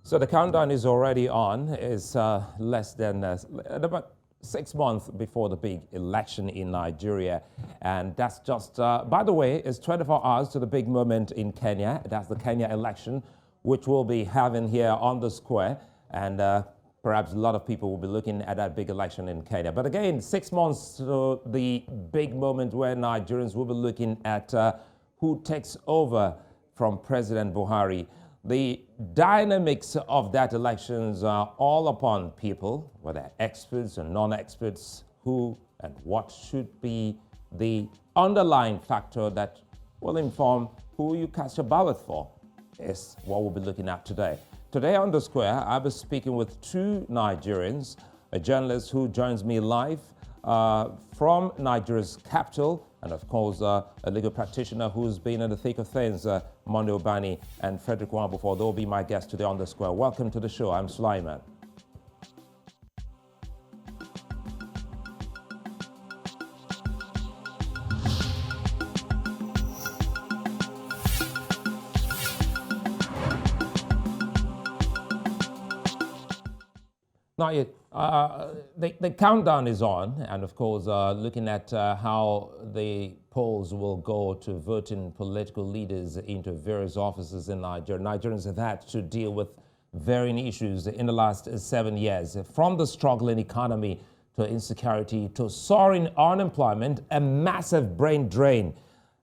So the countdown is already on. It's less than about 6 months before the big election in Nigeria. And that's just, by the way, it's 24 hours to the big moment in Kenya. That's the Kenya election, which we'll be having here on the square. And perhaps a lot of people will be looking at that big election in Kenya. But again, 6 months to the big moment where Nigerians will be looking at who takes over from President Buhari. The dynamics of that elections are all upon people, whether experts and non-experts, who and what should be the underlying factor that will inform who you cast your ballot for, is what we'll be looking at today. Today on The Square, I'll be speaking with two Nigerians, a journalist who joins me live from Nigeria's capital, and of course, a legal practitioner who's been in the thick of things, Ubani and Fredrick Nwabufo. They'll be my guests today on The Square. Welcome to the show. I'm Sulaiman. Not yet. The countdown is on, and of course, looking at how the polls will go to voting political leaders into various offices in Nigeria. Nigerians have had to deal with varying issues in the last 7 years, from the struggling economy to insecurity to soaring unemployment, a massive brain drain,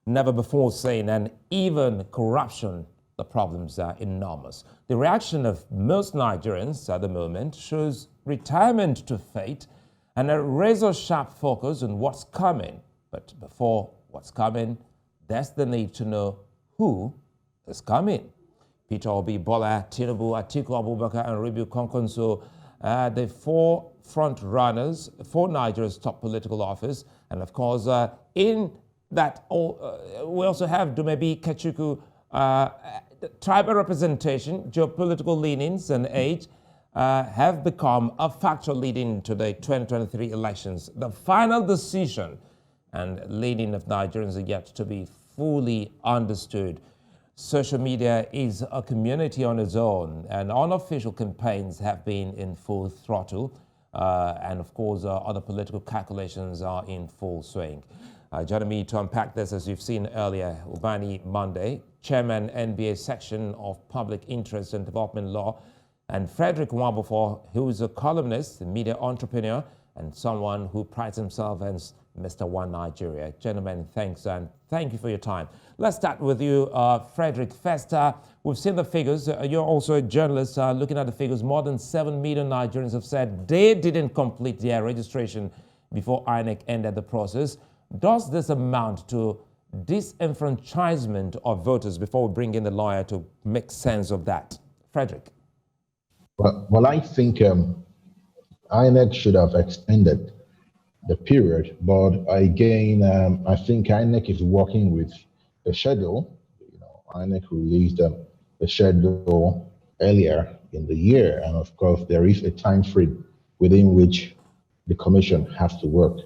never before seen, and even corruption. The problems are enormous. The reaction of most Nigerians at the moment shows retirement to fate and a razor-sharp focus on what's coming. But before what's coming, there's the need to know who is coming. Peter Obi, Bola Tinubu, Atiku Abubakar, and Rabiu Kwankwaso, the four front runners for Nigeria's top political office. And of course, in that, we also have Dumebi Kachuku, tribal representation, geopolitical leanings, and age have become a factor leading to the 2023 elections. The final decision and leaning of Nigerians are yet to be fully understood. Social media is a community on its own, and unofficial campaigns have been in full throttle, and of course, other political calculations are in full swing. Joining me to unpack this, as you've seen earlier, Ubani Monday, Chairman, NBA Section of Public Interest and Development Law, and Fredrick Nwabufo, who is a columnist, a media entrepreneur, and someone who prides himself as Mr. One Nigeria. Gentlemen, thanks, and thank you for your time. Let's start with you, Fredrick. First, we've seen the figures. You're also a journalist looking at the figures. More than 7 million Nigerians have said they didn't complete their registration before INEC ended the process. Does this amount to disenfranchisement of voters, before we bring in the lawyer to make sense of that? Fredrick. Well, I think INEC should have extended the period, but again, I think INEC is working with the schedule. INEC released the schedule earlier in the year, and of course, there is a time frame within which the commission has to work.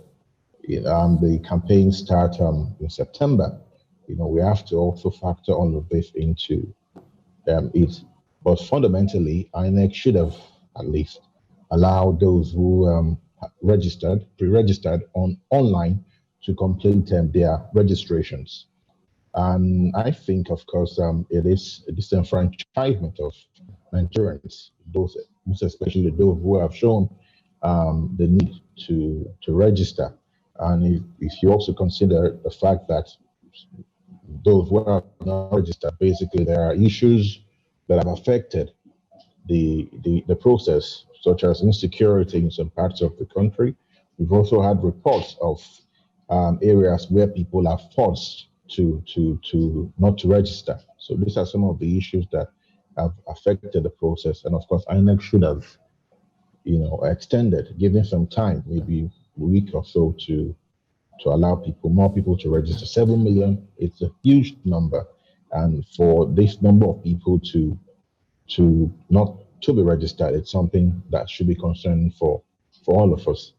The campaign starts in September. We have to also factor all of this into it. But fundamentally, INEC should have at least allowed those who pre-registered online to complete their registrations. And I think, of course, it is a disenfranchisement of Nigerians, most especially those who have shown the need to register. And if you also consider the fact that those who are not registered, basically there are issues that have affected the process, such as insecurity in some parts of the country. We've also had reports of areas where people are forced to not to register. So these are some of the issues that have affected the process. And of course, INEC should have, extended, given some time, maybe a week or so, to allow more people to register. 7 million, it's a huge number. And for this number of people to not to be registered, it's something that should be concerning for all of us.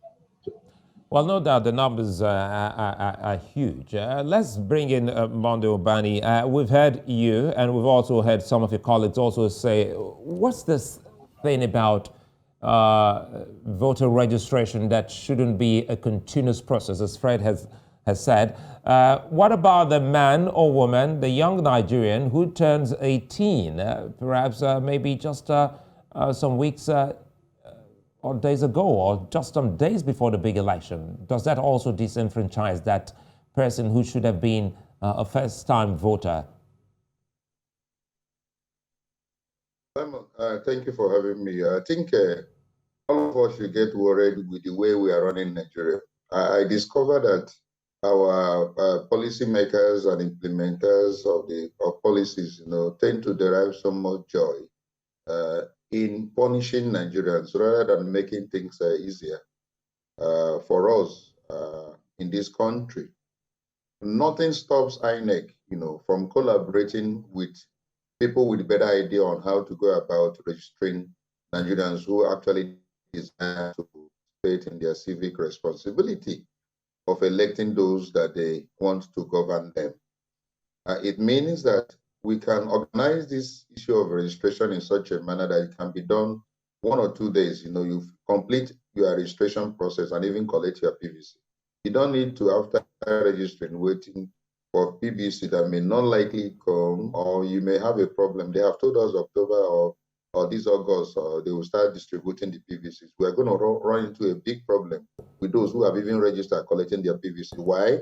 Well, no doubt the numbers are huge. Let's bring in Mondo Ubani. We've heard you, and we've also heard some of your colleagues also say, what's this thing about voter registration that shouldn't be a continuous process, as Fred has said? What about the man or woman, the young Nigerian who turns 18, perhaps maybe just some weeks or days ago, or just some days before the big election? Does that also disenfranchise that person who should have been a first-time voter? Simon, thank you for having me. I think all of us should get worried with the way we are running Nigeria. I discovered that our policymakers and implementers of policies, tend to derive so much joy in punishing Nigerians rather than making things easier for us in this country. Nothing stops INEC, from collaborating with people with a better idea on how to go about registering Nigerians who actually desire to participate in their civic responsibility of electing those that they want to govern them. It means that we can organize this issue of registration in such a manner that it can be done 1 or 2 days. You complete your registration process and even collect your PVC. You don't need to, after registering, waiting for PVC that may not likely come, or you may have a problem. They have told us October or this August, they will start distributing the PVCs. We are going to run into a big problem with those who have even registered collecting their PVC. Why?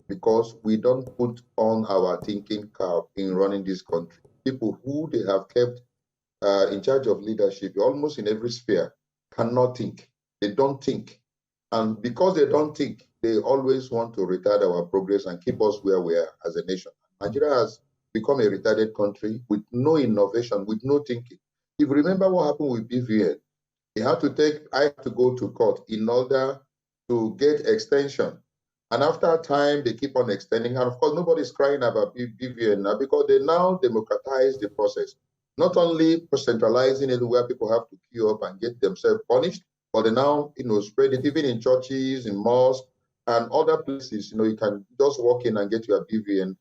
Because we don't put on our thinking cap in running this country. People who they have kept in charge of leadership, almost in every sphere, cannot think. They don't think. And because they don't think, they always want to retard our progress and keep us where we are as a nation. Nigeria has become a retarded country with no innovation, with no thinking. If you remember what happened with BVN, I had to go to court in order to get extension. And after time, they keep on extending. And of course, nobody's crying about BVN now because they now democratize the process. Not only centralizing it where people have to queue up and get themselves punished, but they now, spread it even in churches, in mosques, and other places. You can just walk in and get your BVN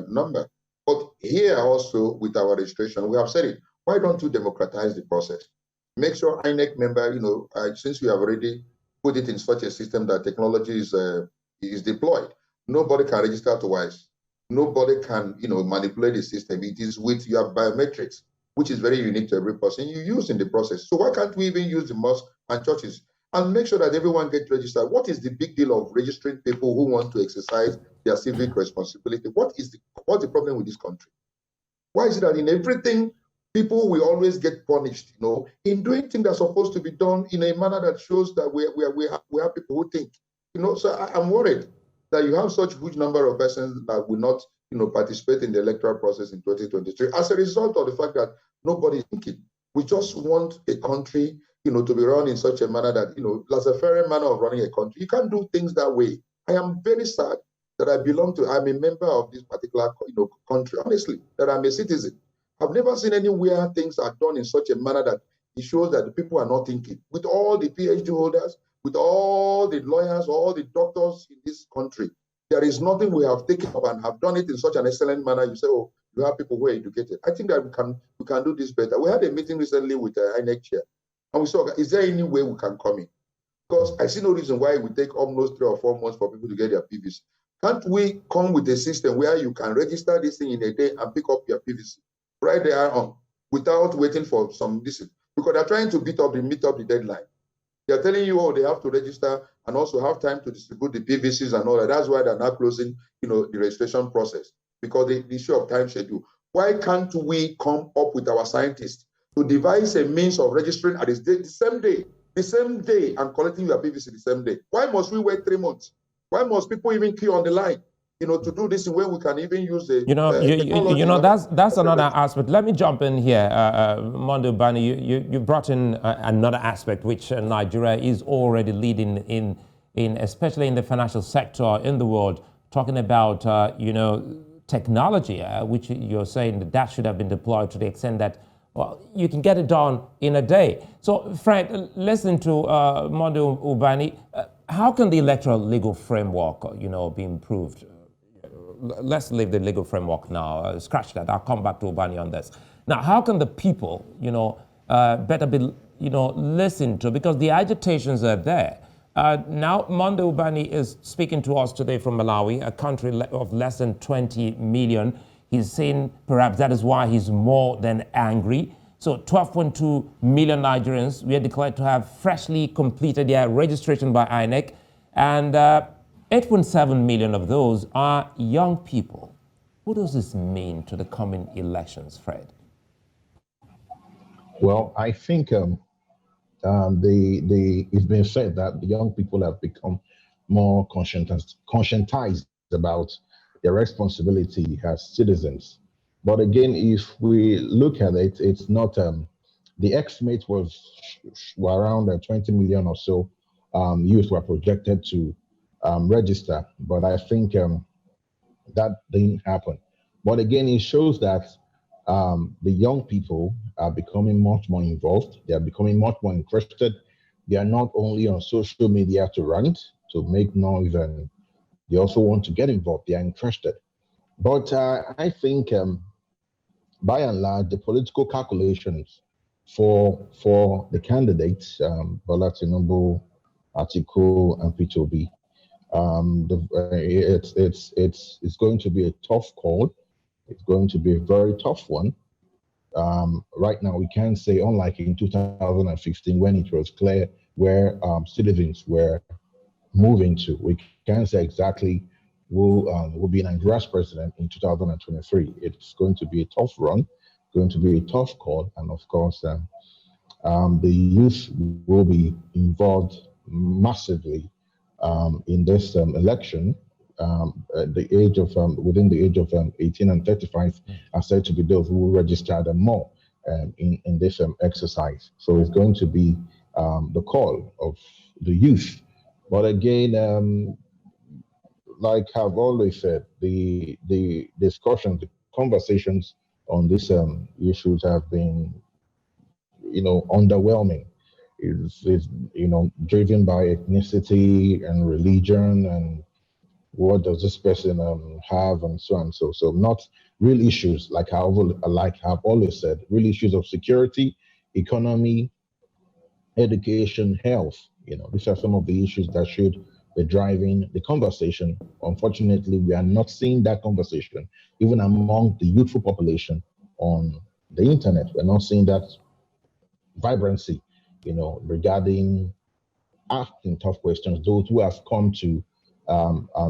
number. But here also, with our registration, we have said it. Why don't you democratize the process? Make sure INEC member, since we have already put it in such a system that technology is deployed, nobody can register twice. Nobody can, manipulate the system. It is with your biometrics, which is very unique to every person you use in the process. So why can't we even use the mosques and churches and make sure that everyone gets registered? What is the big deal of registering people who want to exercise their civic responsibility? What's the problem with this country? Why is it that in everything, people will always get punished, in doing things that are supposed to be done in a manner that shows that we have people who think, So I'm worried that you have such huge number of persons that will not, participate in the electoral process in 2023 as a result of the fact that nobody is thinking. We just want a country, to be run in such a manner that, there's a fair manner of running a country. You can't do things that way. I am very sad that I'm a member of this particular, country, honestly, that I'm a citizen. I've never seen anywhere things are done in such a manner that it shows that the people are not thinking. With all the PhD holders, with all the lawyers, all the doctors in this country, there is nothing we have taken up and have done it in such an excellent manner. You say, oh, you have people who are educated. I think that we can do this better. We had a meeting recently with the INEC chair, and we saw, is there any way we can come in? Because I see no reason why it would take almost 3 or 4 months for people to get their PVC. Can't we come with a system where you can register this thing in a day and pick up your PVC right there on, without waiting for some distance? Because they're trying to meet up the deadline. They're telling you, oh, they have to register and also have time to distribute the PVCs and all that. That's why they're now closing, the registration process, because the issue of time schedule. Why can't we come up with our scientists to devise a means of registering at the same day, and collecting your PVC the same day? Why must we wait 3 months? Why must people even queue on the line? To do this when we can even use the technology. That's another aspect. Let me jump in here, Mondo Ubani. You brought in another aspect which Nigeria is already leading in, especially in the financial sector in the world, talking about technology, which you're saying that should have been deployed to the extent that, well, you can get it done in a day. So, Fred, listen to Mondo Ubani. how can the electoral legal framework, be improved? Let's leave the legal framework now. Scratch that. I'll come back to Ubani on this. Now, how can the people, better be, listened to? Because the agitations are there. Now, Monday Ubani is speaking to us today from Malawi, a country of less than 20 million. He's saying perhaps that is why he's more than angry. So 12.2 million Nigerians were declared to have freshly completed their registration by INEC, and 8.7 million of those are young people. What does this mean to the coming elections, Fred? Well, I think it's been said that the young people have become more conscientized about their responsibility as citizens. But again, if we look at it, it's not, the estimate was around 20 million or so youth were projected to register. But I think that didn't happen. But again, it shows that the young people are becoming much more involved. They are becoming much more interested. They are not only on social media to rant, to make noise, and they also want to get involved. They are interested. But I think, by and large, the political calculations for the candidates, Bola Tinubu, Atiku, and P2B, it's going to be a tough call. It's going to be a very tough one. Right now, we can say, unlike in 2015, when it was clear where citizens were moving to, we can say exactly who will be Nigeria's president in 2023. It's going to be a tough run, going to be a tough call, and of course, the youth will be involved massively in this election. The age of within the age of 18 and 35 are said to be those who will register them more in this exercise. So it's going to be the call of the youth. But again, like I've always said, the discussions, the conversations on these issues have been, underwhelming. It's driven by ethnicity and religion and what does this person have and so on. So not real issues like I've always said, real issues of security, economy, education, health. These are some of the issues that should be driving the conversation. Unfortunately, we are not seeing that conversation even among the youthful population on the internet. We're not seeing that vibrancy, regarding asking tough questions. Those who have come to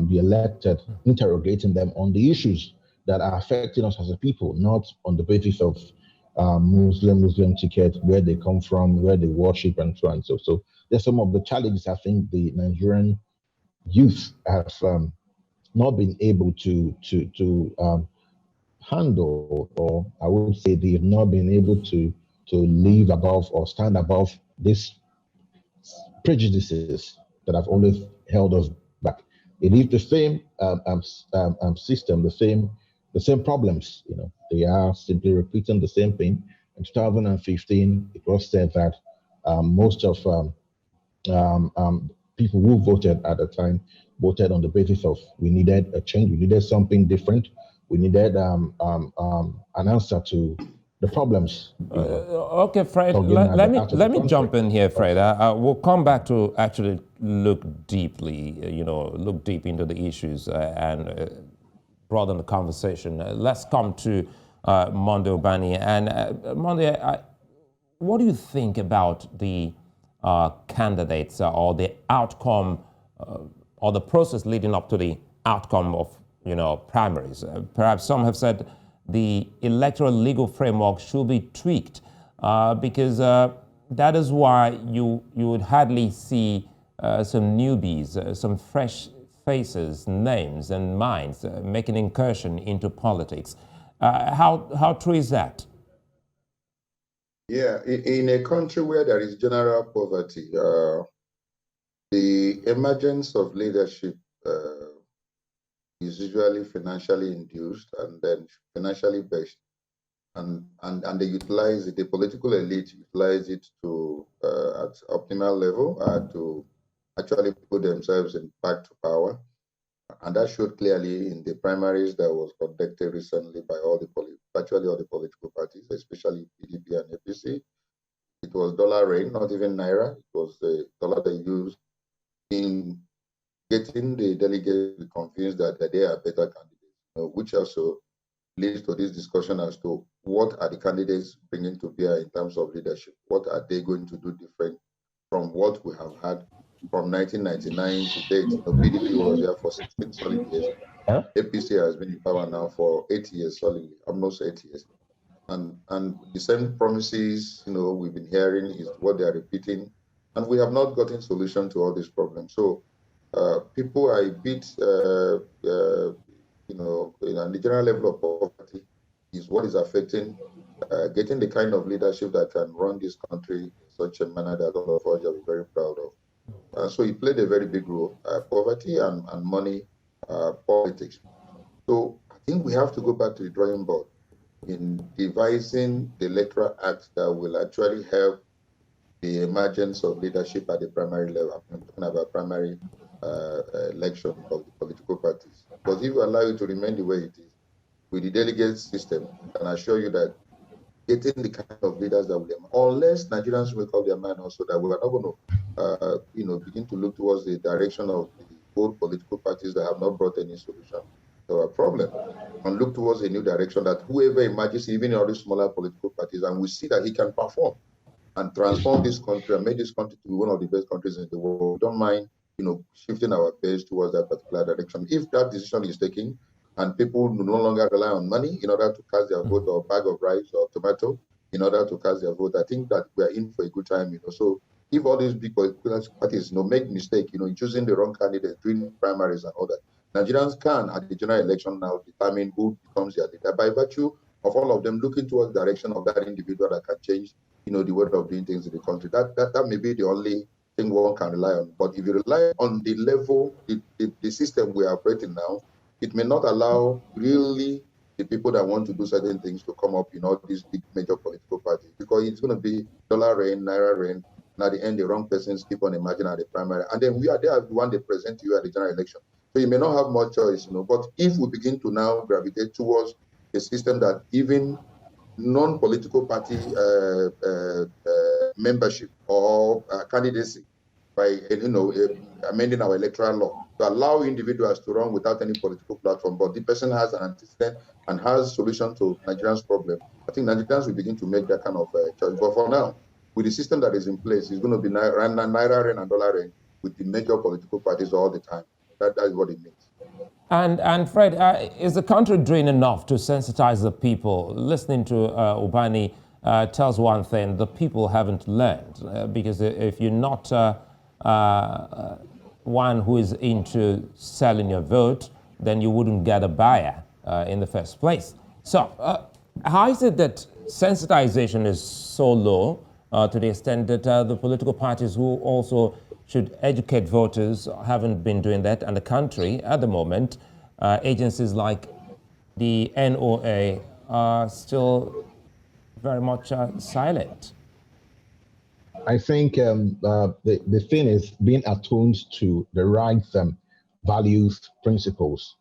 be elected, interrogating them on the issues that are affecting us as a people, not on the basis of Muslim ticket, where they come from, where they worship, and so on. So there's some of the challenges I think the Nigerian youth have not been able to handle, or I would say they've not been able to live above or stand above these prejudices that have always held us back. It is the same system, the same problems. They are simply repeating the same thing. In 2015, it was said that most of people who voted at the time voted on the basis of we needed a change, we needed something different, we needed an answer to the problems. Okay, Fred, let me jump in here, Fred. We'll come back to actually look deeply, look deep into the issues and broaden the conversation. Let's come to Monday Ubani. And Monday, what do you think about the candidates or the outcome or the process leading up to the outcome of primaries? Perhaps some have said the electoral legal framework should be tweaked because that is why you would hardly see some newbies, some fresh faces, names, and minds making incursion into politics. How true is that? Yeah, in a country where there is general poverty, the emergence of leadership is usually financially induced and then financially based, and they utilize it. The political elite utilize it to at optimal level to actually put themselves back to power. And that showed clearly in the primaries that was conducted recently by virtually all the political parties, especially PDP and APC. It was dollar reign, not even naira. It was the dollar they used in getting the delegates to be convinced that they are better candidates, which also leads to this discussion as to what are the candidates bringing to bear in terms of leadership. What are they going to do different from what we have had from 1999 to date? PDP was there for 16 solid years. Huh? APC has been in power now for 8 years solidly, almost 8 years. And the same promises, we've been hearing is what they are repeating. And we have not gotten solution to all these problems. So people are a bit, the general level of poverty is what is affecting getting the kind of leadership that can run this country in such a manner that all of us are very proud of. So it played a very big role, poverty and money politics. So I think we have to go back to the drawing board in devising the electoral act that will actually help the emergence of leadership at the primary level. I'm talking about primary election of the political parties. Because if you allow it to remain the way it is, with the delegate system, I can assure you that getting the kind of leaders that will, unless Nigerians make up their mind also that we are not going to, begin to look towards the direction of the old political parties that have not brought any solution to our problem, and look towards a new direction that whoever emerges, even in all these smaller political parties, and we see that he can perform and transform this country and make this country to be one of the best countries in the world. We don't mind, shifting our base towards that particular direction. If that decision is taken and people no longer rely on money in order to cast their vote, or a bag of rice or tomato in order to cast their vote, I think that we are in for a good time. So if all these big political parties, make mistake, choosing the wrong candidate during primaries and all that, Nigerians can, at the general election now, determine who becomes their leader by virtue of all of them looking towards the direction of that individual that can change, the way of doing things in the country. That may be the only thing one can rely on. But if you rely on the level, the system we are operating now, it may not allow really the people that want to do certain things to come up in all these big major political parties, because it's going to be dollar reign, naira reign, and at the end, the wrong persons keep on emerging at the primary. And then they are the one they present to you at the general election. So you may not have much choice, but if we begin to now gravitate towards a system that even non-political party membership or candidacy by amending our electoral law to allow individuals to run without any political platform, but the person has an antecedent and has solution to Nigerians' problem. I think Nigerians will begin to make that kind of choice. But for now, with the system that is in place, it's going to be naira reign and dollar reign with the major political parties all the time. That is what it means. And Fred, is the country doing enough to sensitize the people? Listening to Ubani tells one thing: the people haven't learned, because if you're not one who is into selling your vote, then you wouldn't get a buyer in the first place. So how is it that sensitization is so low to the extent that the political parties who also should educate voters haven't been doing that, and the country at the moment, agencies like the NOA are still very much silent? I think the thing is being attuned to the right values, principles.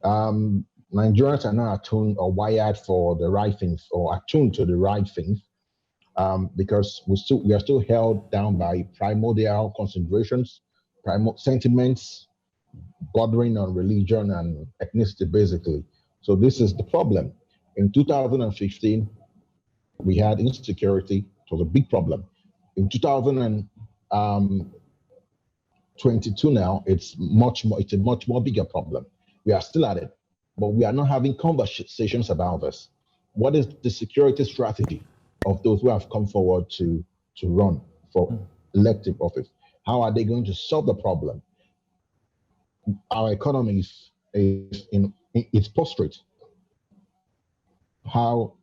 Nigerians are not attuned or wired for the right things or attuned to the right things, because we are still held down by primordial considerations, sentiments bordering on religion and ethnicity, basically. So this is the problem. In 2015, we had insecurity. It was a big problem. In 2022 now, it's a much more bigger problem. We are still at it, but we are not having conversations about this. What is the security strategy of those who have come forward to run for elective office? How are they going to solve the problem? Our economy is prostrate. How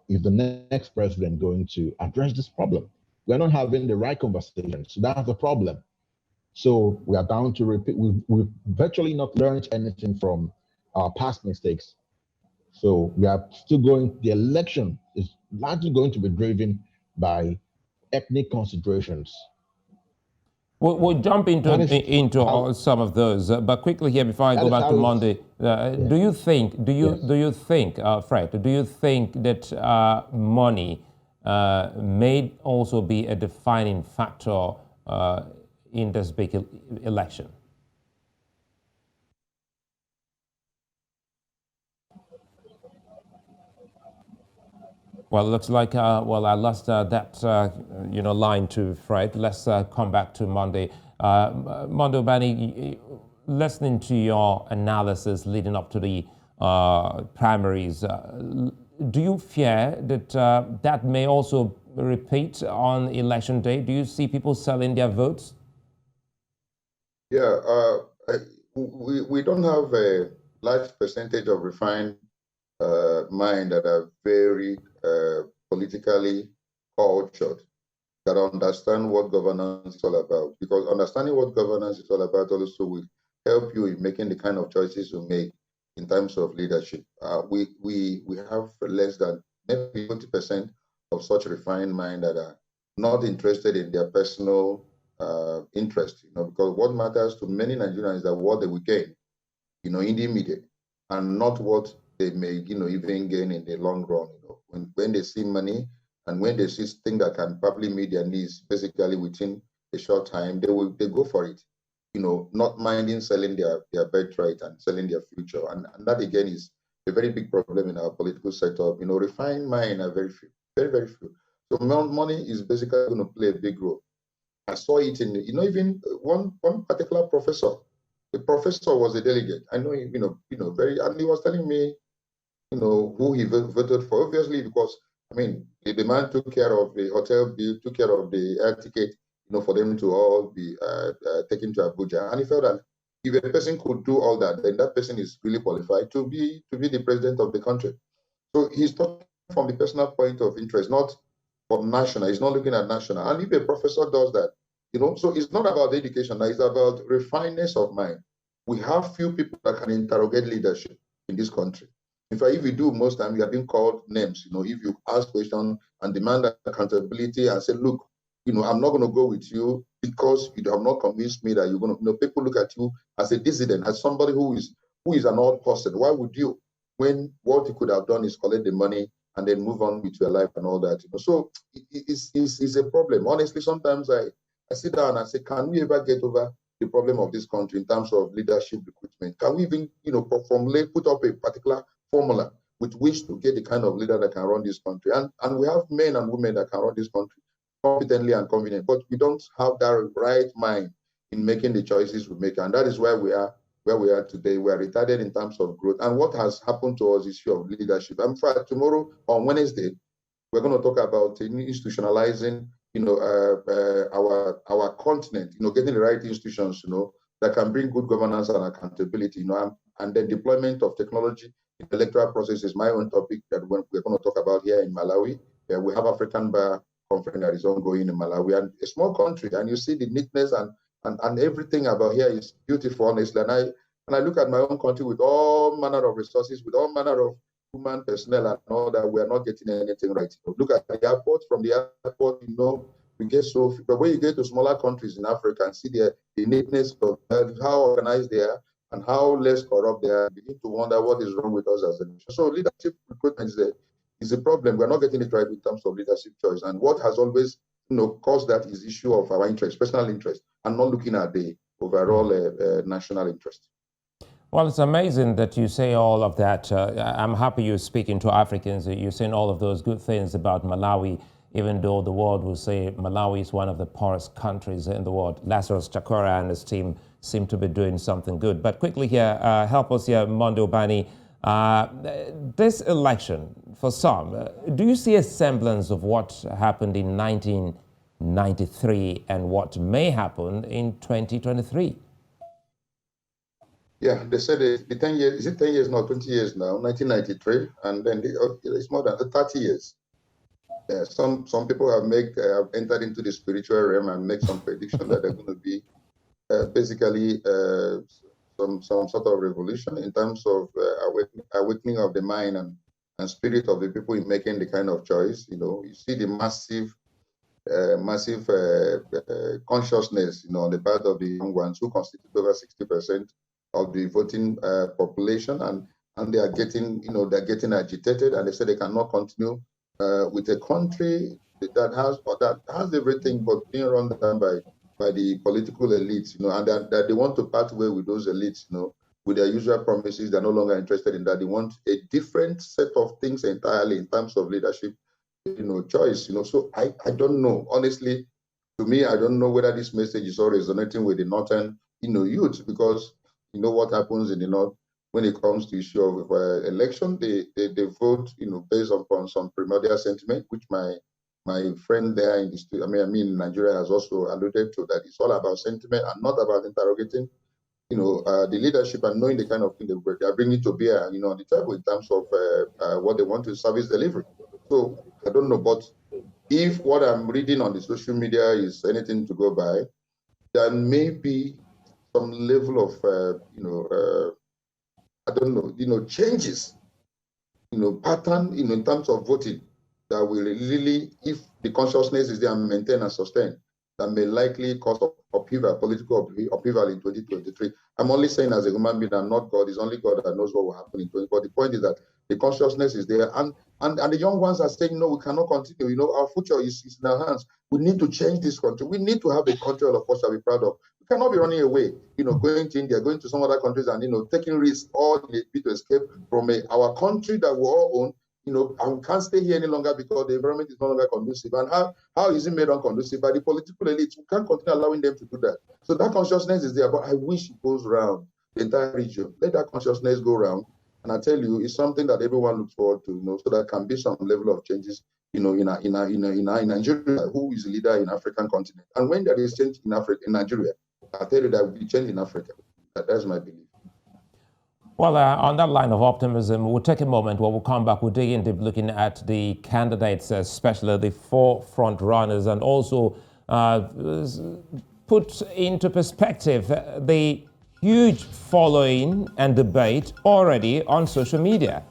is the next president going to address this problem? We're not having the right conversations. So that's the problem. So we are bound to repeat. We've virtually not learned anything from our past mistakes. So we are still going, the election is largely going to be driven by ethnic considerations. We'll jump into some of those, but quickly here before I go back to Monday, do you think, Fred, do you think that money may also be a defining factor in this big election? Well, it looks like, I lost that, line to Fred. Let's come back to Monday. Monday, Ubani, listening to your analysis leading up to the primaries, do you fear that that may also repeat on election day? Do you see people selling their votes? Yeah, we don't have a large percentage of refined mind that are very politically cultured, that understand what governance is all about. Because understanding what governance is all about also will help you in making the kind of choices you make in terms of leadership. We have less than maybe 20% of such refined mind that are not interested in their personal interest. Because what matters to many Nigerians is that what they will gain, in the immediate, and not what they may, even gain in the long run. When they see money and when they see things that can probably meet their needs basically within a short time, they go for it. Not minding selling their birthright and selling their future. And that again is a very big problem in our political setup. Refined mind are very few, very, very few. So money is basically going to play a big role. I saw it in, even one particular professor. The professor was a delegate. I know him, and he was telling me, who he voted for. Obviously, because the man took care of the hotel bill, took care of the air ticket, for them to all be taken to Abuja. And he felt that if a person could do all that, then that person is really qualified to be the president of the country. So he's talking from the personal point of interest, not from national. He's not looking at national. And if a professor does that, so it's not about education. It's about refinedness of mind. We have few people that can interrogate leadership in this country. In fact, if you do, most times you have been called names. If you ask questions and demand accountability and say, look, I'm not going to go with you because you have not convinced me that you're going to, people look at you as a dissident, as somebody who is an odd person. Why would you, when what you could have done is collect the money and then move on with your life and all that? So it's a problem. Honestly, sometimes I sit down and I say, can we ever get over the problem of this country in terms of leadership recruitment? Can we even, put up a particular formula with which to get the kind of leader that can run this country? And we have men and women that can run this country competently and conveniently, but we don't have that right mind in making the choices we make. And that is why we are where we are today. We are retarded in terms of growth. And what has happened to us is issue of leadership. In fact, tomorrow on Wednesday, we're going to talk about institutionalizing, our continent, getting the right institutions, that can bring good governance and accountability, and then deployment of technology in the electoral process is my own topic that we're going to talk about here in Malawi. We have African Bar Conference that is ongoing in Malawi, and a small country, and you see the neatness and everything about here is beautiful, honestly. And I look at my own country with all manner of resources, with all manner of human personnel and all that, we are not getting anything right. Look at the airport. From the airport, we get so, but when you get to smaller countries in Africa and see the neatness of how organized they are and how less corrupt they are, you begin to wonder what is wrong with us as a nation. So leadership recruitment is a problem. We're not getting it right in terms of leadership choice. And what has always caused that is issue of our interest, personal interest, and not looking at the overall national interest. Well, it's amazing that you say all of that. I'm happy you're speaking to Africans. You're saying all of those good things about Malawi, even though the world will say Malawi is one of the poorest countries in the world. Lazarus Chakwera and his team seem to be doing something good. But quickly here, help us here, Monday Ubani. This election, for some, do you see a semblance of what happened in 1993 and what may happen in 2023? Yeah, they said the 10 years, is it 10 years now, 20 years now, 1993, and then it's more than 30 years. Some people have entered into the spiritual realm and make some prediction that they're going to be basically some sort of revolution in terms of awakening of the mind and spirit of the people in making the kind of choice. You see the massive massive consciousness, on the part of the young ones who constitute over 60% of the voting population, and they are getting, they're getting agitated, and they say they cannot continue with a country that has everything but being run down by the political elites, and that they want to part way with those elites, with their usual promises. They're no longer interested in that. They want a different set of things entirely in terms of leadership, choice, So I don't know. Honestly, to me, I don't know whether this message is all resonating with the northern, youth, because what happens in the north when it comes to issue of election, they vote, based upon some primordial sentiment, which my friend there in the studio, I mean, Nigeria has also alluded to, that it's all about sentiment and not about interrogating, the leadership and knowing the kind of thing they are bringing to bear, on the table in terms of what they want to service delivery. So I don't know, but if what I'm reading on the social media is anything to go by, there may be some level of, I don't know, changes, pattern, in terms of voting that will really, if the consciousness is there and maintained and sustained, that may likely cause upheaval, political upheaval in 2023. I'm only saying as a human being, I'm not God. It's only God that knows what will happen in 2023. But the point is that the consciousness is there, and the young ones are saying, no, we cannot continue. Our future is in our hands. We need to change this country. We need to have a country all of us shall be proud of. We cannot be running away, going to India, going to some other countries, and taking risks all to escape from our country that we all own. And we can't stay here any longer because the environment is no longer conducive. And how is it made unconducive? By the political elites. We can't continue allowing them to do that. So that consciousness is there, but I wish it goes around the entire region. Let that consciousness go around. And I tell you, it's something that everyone looks forward to, so there can be some level of changes, in Nigeria, who is the leader in African continent. And when there is change in Nigeria, I tell you, there will be change in Africa. That's my belief. Well, on that line of optimism, we'll take a moment. When we'll come back, we'll dig in deep looking at the candidates, especially the 4 front runners, and also put into perspective the huge following and debate already on social media.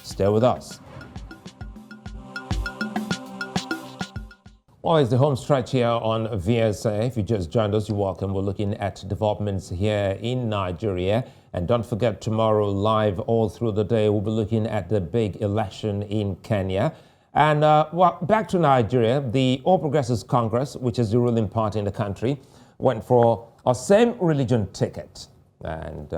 Stay with us. Well, it's the home stretch here on VSA. If you just joined us, you're welcome. We're looking at developments here in Nigeria. And don't forget, tomorrow, live all through the day, we'll be looking at the big election in Kenya. And back to Nigeria, the All Progressives Congress, which is the ruling party in the country, went for a same religion ticket. And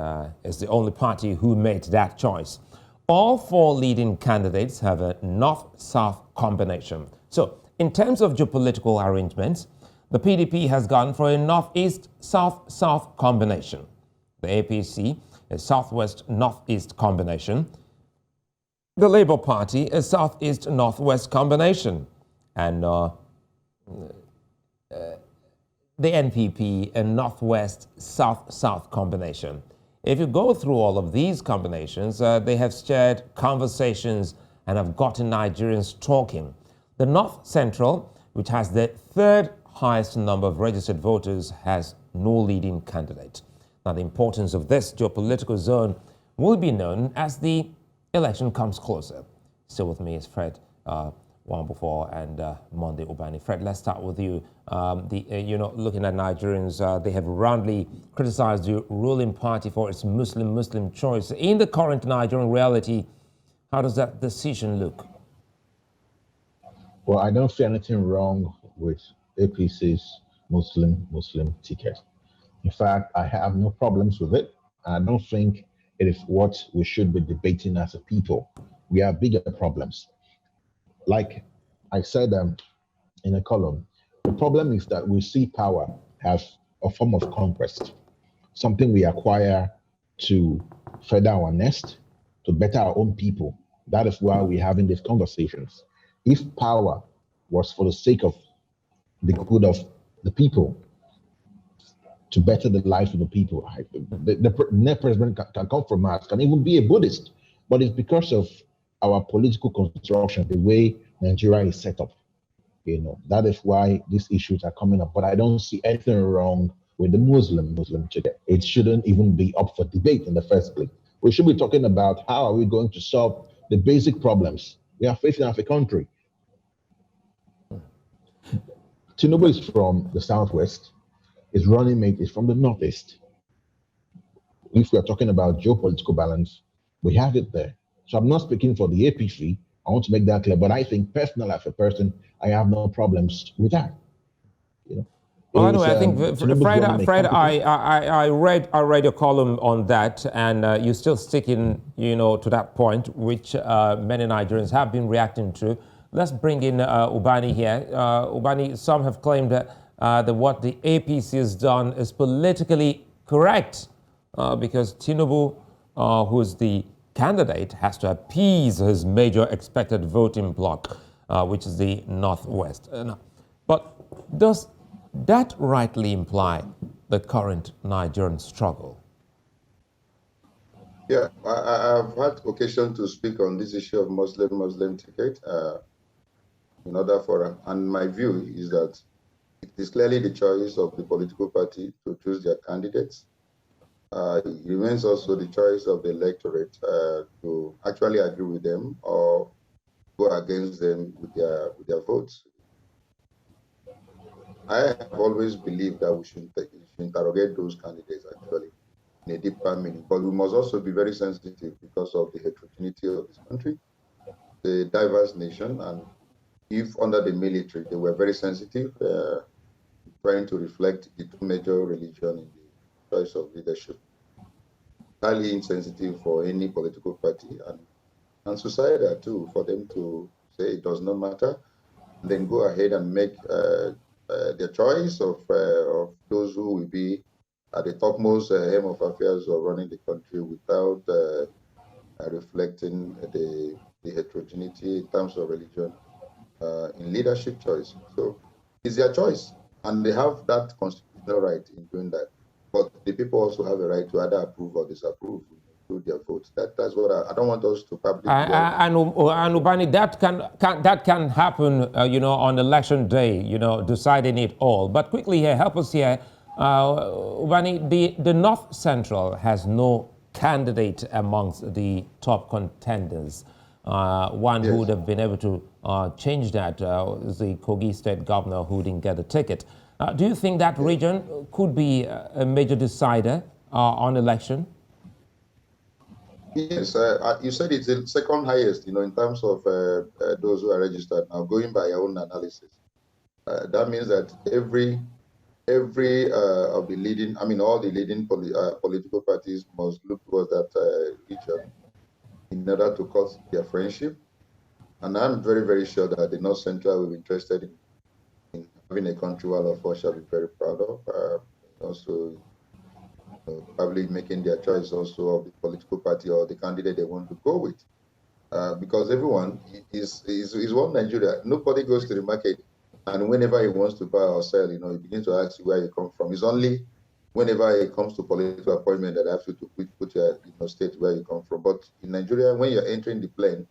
is the only party who made that choice. All 4 leading candidates have a north-south combination. So, in terms of geopolitical arrangements, the PDP has gone for a northeast-south-south combination. The APC, a southwest-northeast combination. The Labour Party, a southeast-northwest combination. And the NPP, a northwest-south-south combination. If you go through all of these combinations, they have shared conversations and have gotten Nigerians talking. The North Central, which has the 3rd highest number of registered voters, has no leading candidate. Now, the importance of this geopolitical zone will be known as the election comes closer. Still with me is Fred Nwabufo and Monday Ubani. Fred, let's start with you. Looking at Nigerians, they have roundly criticized the ruling party for its Muslim choice. In the current Nigerian reality, how does that decision look? Well, I don't see anything wrong with APC's Muslim ticket. In fact, I have no problems with it. I don't think it is what we should be debating as a people. We have bigger problems. Like I said in a column, the problem is that we see power as a form of conquest, something we acquire to further our nest, to better our own people. That is why we're having these conversations. If power was for the sake of the good of the people, to better the lives of the people, the next president can come from us, can even be a Buddhist, but it's because of our political construction, the way Nigeria is set up. That is why these issues are coming up. But I don't see anything wrong with the Muslim ticket. It shouldn't even be up for debate in the first place. We should be talking about how are we going to solve the basic problems we are facing as a country. Tinubu is from the southwest. His running mate is from the northeast. If we are talking about geopolitical balance, we have it there. So I'm not speaking for the APC. I want to make that clear. But I think personally, as a person, I have no problems with that. You know, Well, anyway, I think Tinubu's running mate Fred, competent. I read your column on that, and you're still sticking, to that point, which many Nigerians have been reacting to. Let's bring in Ubani here. Ubani, some have claimed that what the APC has done is politically correct because Tinubu, who's the candidate, has to appease his major expected voting bloc, which is the Northwest. But does that rightly imply the current Nigerian struggle? Yeah, I've had occasion to speak on this issue of Muslim ticket in order for, and my view is that it is clearly the choice of the political party to choose their candidates. It remains also the choice of the electorate to actually agree with them or go against them with their votes. I have always believed that we should interrogate those candidates actually in a deeper meaning, but we must also be very sensitive because of the heterogeneity of this country, the diverse nation, and if under the military they were very sensitive, trying to reflect the two major religions in the choice of leadership, highly insensitive for any political party and society too, for them to say it does not matter, and then go ahead and make the choice of those who will be at the topmost aim of affairs of running the country without reflecting the heterogeneity in terms of religion in leadership choice. So it's their choice, and they have that constitutional right in doing that. But the people also have a right to either approve or disapprove through their votes. That's what I don't want us to publicly. And Ubani, that can happen, on election day, deciding it all. But quickly here, help us here. Ubani, the North Central has no candidate amongst the top contenders. One who would have been able to change that is the Kogi State governor who didn't get the ticket. Do you think that region could be a major decider on election? Yes, you said it's the second highest, in terms of those who are registered. Now, going by your own analysis, that means that every of the leading, all the leading political parties must look towards that region in order to cut their friendship. And I'm very, very sure that the North Central will be interested in having a country all of us shall be very proud of. Also, probably making their choice also of the political party or the candidate they want to go with. Because everyone is one Nigeria. Nobody goes to the market and whenever he wants to buy or sell, he begins to ask you where you come from. It's only whenever it comes to political appointment that I have to put your state where you come from. But in Nigeria, when you're entering the plane,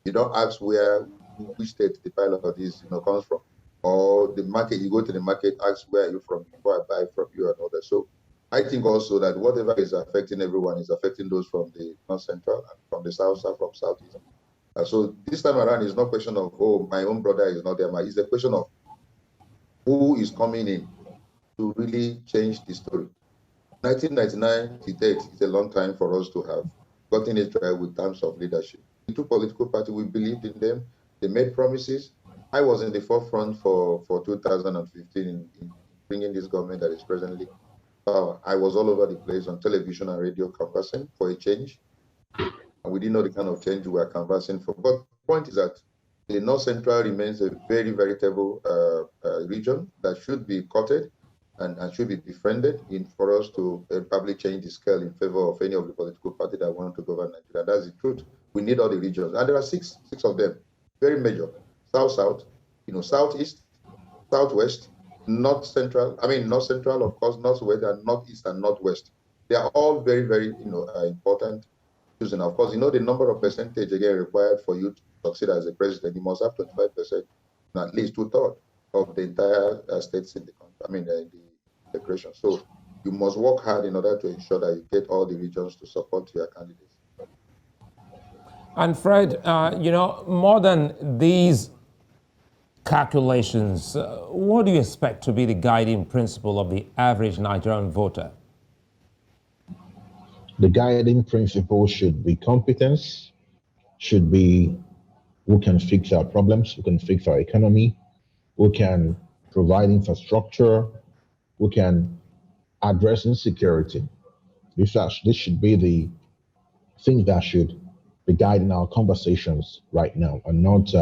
you don't ask which state the pilot is comes from. Or the market, you go to the market, ask where are you from before I buy from you and all that. So I think also that whatever is affecting everyone is affecting those from the North Central and from the South, from Southeast. So this time around, it's not a question of, oh, my own brother is not there. It's a question of who is coming in to really change the story. 1999 to date is a long time for us to have gotten it right with terms of leadership. The two political parties, we believed in them. They made promises. I was in the forefront for 2015 in bringing this government that is presently. I was all over the place on television and radio canvassing for a change. And we didn't know the kind of change we were canvassing for. But the point is that the North Central remains a very veritable region that should be courted and should be befriended for us to probably change the scale in favor of any of the political parties that want to govern Nigeria. That's the truth. We need all the regions. And there are six of them, very major. South, Southeast, Southwest, North Central, North Central, of course, Northwest, and Northeast and Northwest. They are all very, very, important issues. And of course, the number of percentage, again, required for you to succeed as a president. You must have 25%, at least 2/3 of the entire states in the country, in the federation. So you must work hard in order to ensure that you get all the regions to support your candidates. And Fred, more than these calculations, what do you expect to be the guiding principle of the average Nigerian voter? The guiding principle should be competence, should be who can fix our problems, who can fix our economy, who can provide infrastructure, who can address insecurity. This should be the thing that should be guiding our conversations right now, and not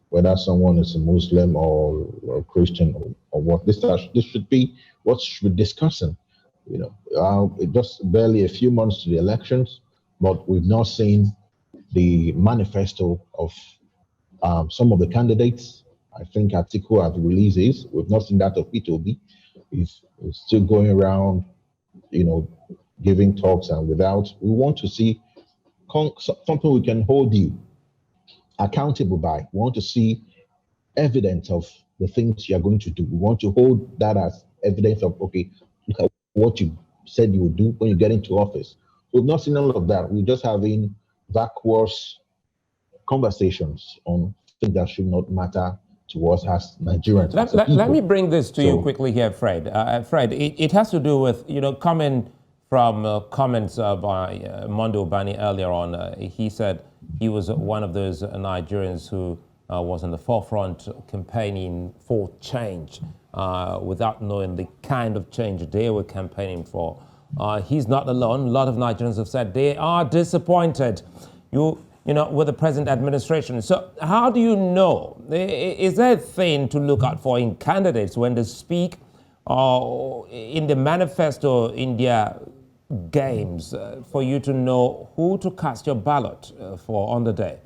whether someone is a Muslim or Christian or what. This should be what we're discussing. It just barely a few months to the elections, but we've not seen the manifesto of some of the candidates. I think Atiku has released his. We've not seen that of P2B. He's still going around, giving talks, and without. We want to see something we can hold you accountable by. We want to see evidence of the things you are going to do. We want to hold that as evidence of, okay, look at what you said you would do when you get into office. We've not seen all of that. We're just having vacuous conversations on things that should not matter to us as Nigerians. Let me bring this to you quickly here, Fred. Fred, it has to do with, coming from comments by Mondo Ubani earlier on. He said he was one of those Nigerians who was in the forefront campaigning for change without knowing the kind of change they were campaigning for. He's not alone. A lot of Nigerians have said they are disappointed with the present administration. So how do you know? Is there a thing to look out for in candidates when they speak in the manifesto, in their games, for you to know who to cast your ballot for on the day?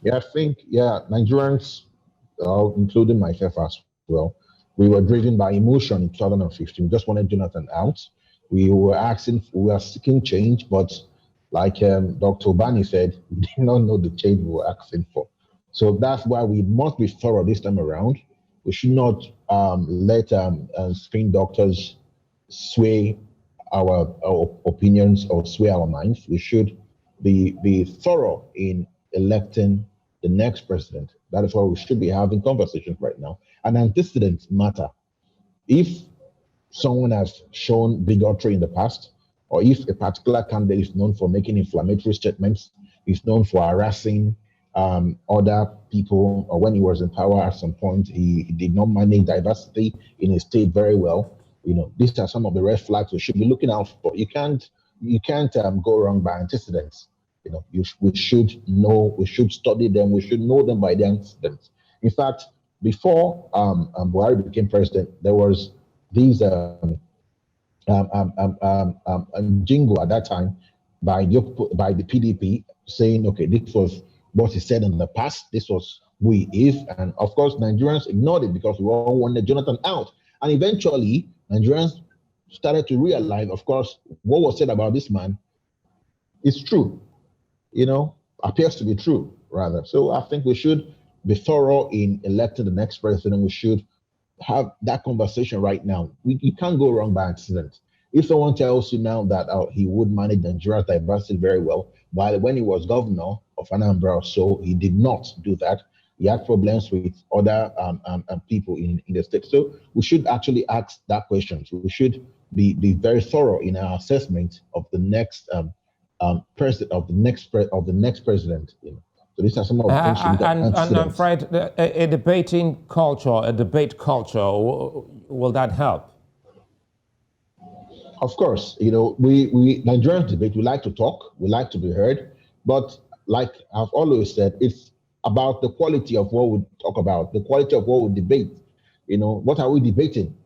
Yeah, I think, Nigerians, including myself as well, we were driven by emotion in 2015. We just wanted Jonathan out. We were seeking change, but like Dr. Ubani said, we did not know the change we were asking for. So that's why we must be thorough this time around. We should not let spin doctors sway our opinions or sway our minds. We should be thorough in electing the next president. That is why we should be having conversations right now. And antecedents matter. If someone has shown bigotry in the past, or if a particular candidate is known for making inflammatory statements, is known for harassing other people, or when he was in power at some point, he did not manage diversity in his state very well. These are some of the red flags we should be looking out for. You can't go wrong by antecedents. We should study them. We should know them by the antecedents. In fact, before Buhari became president, there was these jingle at that time by the PDP saying, okay, this was what he said in the past. This was who he is. And of course, Nigerians ignored it because we all wanted Jonathan out. And eventually, Nigerians started to realize, of course, what was said about this man is true, appears to be true, rather. So I think we should be thorough in electing the next president. We should have that conversation right now. You can't go wrong by accident. If someone tells you now that he would manage Nigeria's diversity very well, but when he was governor of Anambra, so he did not do that. He had problems with other people in the state. So we should actually ask that question. So we should be very thorough in our assessment of the next president of the next president. So these are some of the things. And Fred, a debate culture, will that help? Of course, we Nigerians debate. We like to talk. We like to be heard. But like I've always said, it's about the quality of what we talk about, the quality of what we debate. What are we debating?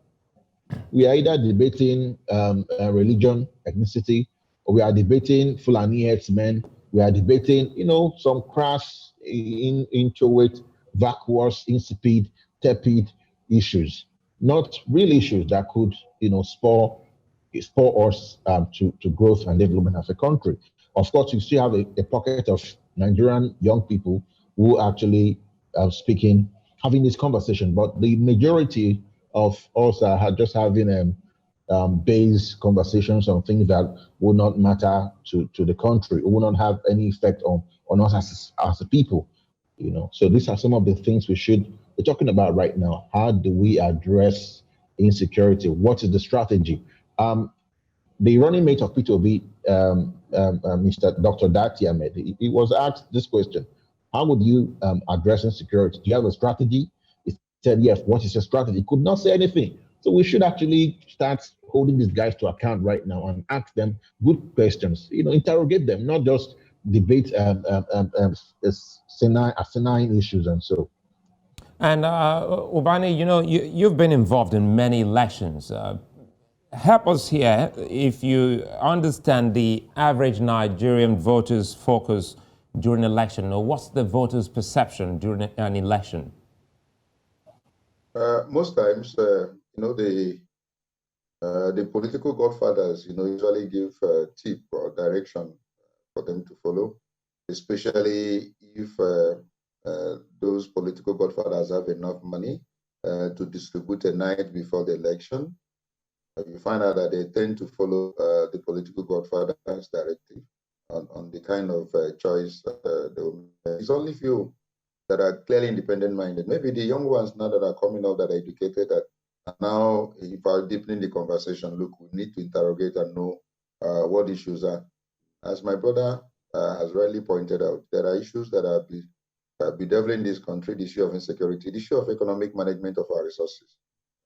We are either debating religion, ethnicity, or we are debating Fulani herdsmen. We are debating, some crass, inchoate, vacuous, insipid, tepid issues, not real issues that could, spur us to growth and development as a country. Of course, you still have a pocket of Nigerian young people who actually having this conversation, but the majority of us are just having base conversations on things that will not matter to the country, will not have any effect on us as a people. So these are some of the things we should we're talking about right now. How do we address insecurity? What is the strategy? The running mate of P2B, Mr. Dr. Dati Ahmed, he was asked this question: how would you address insecurity? Do you have a strategy? He said, yes. What is your strategy? He could not say anything. So we should actually start holding these guys to account right now and ask them good questions. Interrogate them, not just debate asinine issues and so. And Ubani, you've been involved in many elections. Help us here if you understand the average Nigerian voters' focus during election, or what's the voters' perception during an election? Most times, the political godfathers, usually give a tip or direction for them to follow, especially if those political godfathers have enough money to distribute a night before the election. You find out that they tend to follow the political godfather's directive on the kind of choice they will make. It's only few that are clearly independent-minded. Maybe the young ones now that are coming out that are educated, that now, if I deepen the conversation, look, we need to interrogate and know what issues are. As my brother has rightly pointed out, there are issues that are bedeviling this country: the issue of insecurity, the issue of economic management of our resources.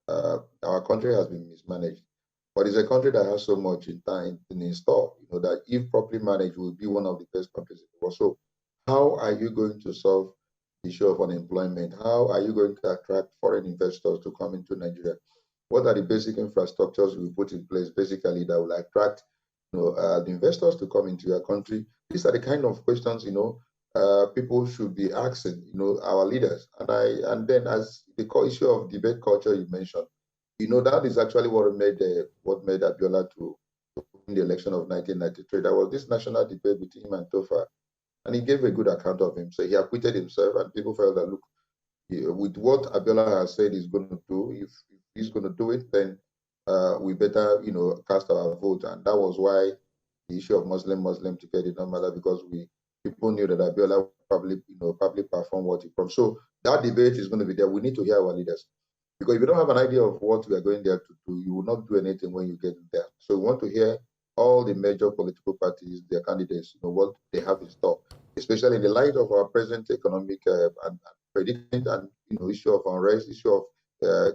Our country has been mismanaged, but it's a country that has so much in store, that if properly managed, will be one of the best countries in the world. So how are you going to solve the issue of unemployment? How are you going to attract foreign investors to come into Nigeria? What are the basic infrastructures we put in place, basically, that will attract the investors to come into your country? These are the kind of questions people should be asking, our leaders. And then, as the core issue of debate culture you mentioned, that is actually what made Abiola to win the election of 1993. There was this national debate between him and Tofa, and he gave a good account of him. So he acquitted himself, and people felt that, look, with what Abiola has said he's going to do, if he's going to do it, then we better, cast our vote. And that was why the issue of Muslim ticket did not matter, because people knew that Abiola probably performed what he promised. So that debate is going to be there. We need to hear our leaders, because if you don't have an idea of what we are going there to do, you will not do anything when you get there. So we want to hear all the major political parties, their candidates, what they have in store, especially in the light of our present economic and predicament and issue of unrest, issue of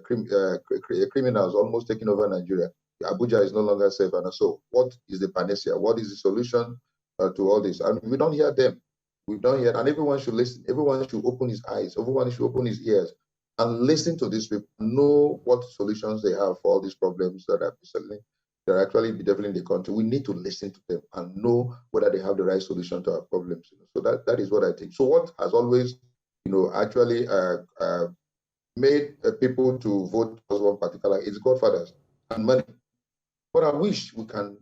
criminals almost taking over Nigeria. Abuja is no longer safe, and so what is the panacea? What is the solution to all this? And we don't hear them. We don't hear, and everyone should listen. Everyone should open his eyes. Everyone should open his ears and listen to these people. Know what solutions they have for all these problems that are actually bedeviling the country. We need to listen to them and know whether they have the right solution to our problems. So that is what I think. So what has always, actually made people to vote for one particular is godfathers and money. But I wish we can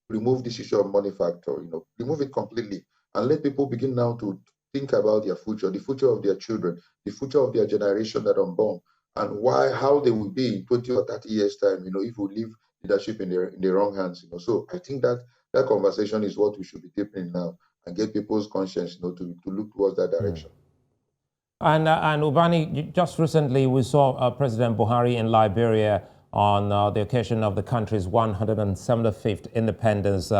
remove this issue of money factor, remove it completely, and let people begin now to think about their future, the future of their children, the future of their generation that are unborn, and how they will be in 20 or 30 years' time, if we leave leadership in the wrong hands. So I think that conversation is what we should be deepening now, and get people's conscience, to look towards that direction. And Ubani, just recently we saw President Buhari in Liberia on the occasion of the country's 175th independence.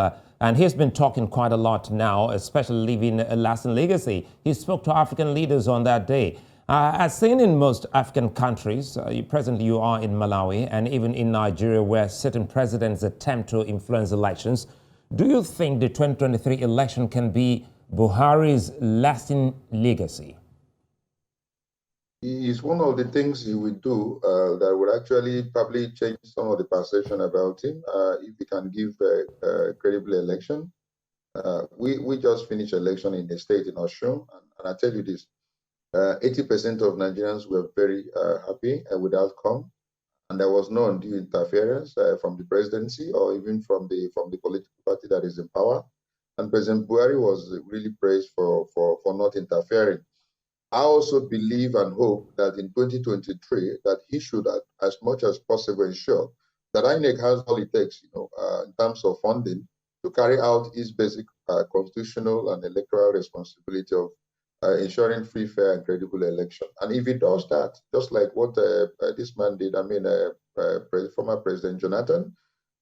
And he's been talking quite a lot now, especially leaving a lasting legacy. He spoke to African leaders on that day. As seen in most African countries, presently you are in Malawi and even in Nigeria, where certain presidents attempt to influence elections. Do you think the 2023 election can be Buhari's lasting legacy? It's one of the things he will do that will actually probably change some of the perception about him if he can give a credible election. We just finished election in the state in Osun, and I tell you this, 80% of Nigerians were very happy with the outcome, and there was no undue interference from the presidency or even from the political party that is in power. And President Buhari was really praised for not interfering. I also believe and hope that in 2023 that he should, as much as possible, ensure that INEC has all it takes, in terms of funding, to carry out his basic constitutional and electoral responsibility of ensuring free, fair, and credible election. And if he does that, just like what this man did, former President Jonathan,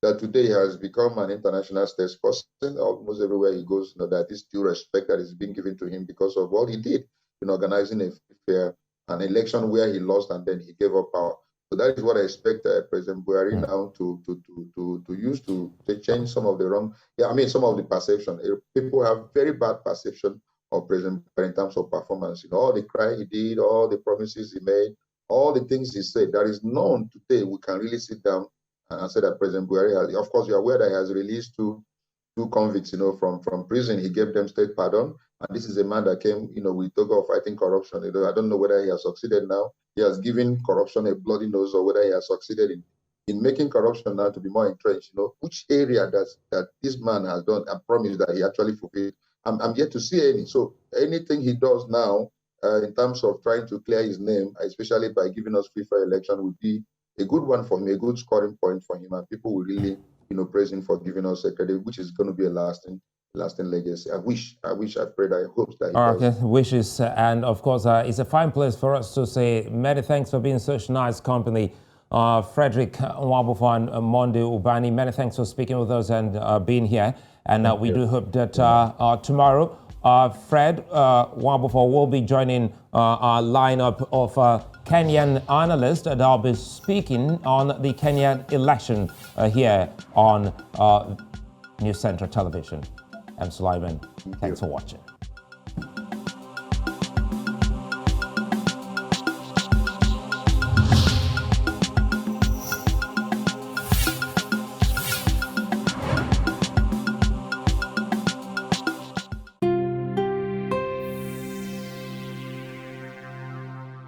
that today has become an international statesperson. Almost everywhere he goes, that is due respect that is being given to him because of what he did in organizing a fair an election where he lost and then he gave up power. So that is what I expect President Buhari now to use to change some of the wrong, some of the perception. People have very bad perception of President Buhari in terms of performance. All the cry he did, all the promises he made, all the things he said. There is none today we can really sit down and say that President Buhari has. Of course, you're aware that he has released two convicts, from prison. He gave them state pardon. And this is a man that came, with toga of fighting corruption. I don't know whether he has succeeded now. He has given corruption a bloody nose, or whether he has succeeded in making corruption now to be more entrenched. Which area that this man has done and promised that he actually fulfilled. I'm yet to see any. So anything he does now in terms of trying to clear his name, especially by giving us free fair election, would be a good one for him, a good scoring point for him, and people will really, praise him for giving us a credit, which is going to be a lasting legacy. I pray, I hope that he does. Okay, wishes, and of course, it's a fine place for us to say many thanks for being such nice company. Fredrick, Nwabufo, and Monday Ubani, many thanks for speaking with us and being here. And we do hope that tomorrow, Fred Nwabufo will be joining our lineup of Kenyan analysts that will be speaking on the Kenyan election here on News Central Television. I'm Sulaiman. Thanks for watching.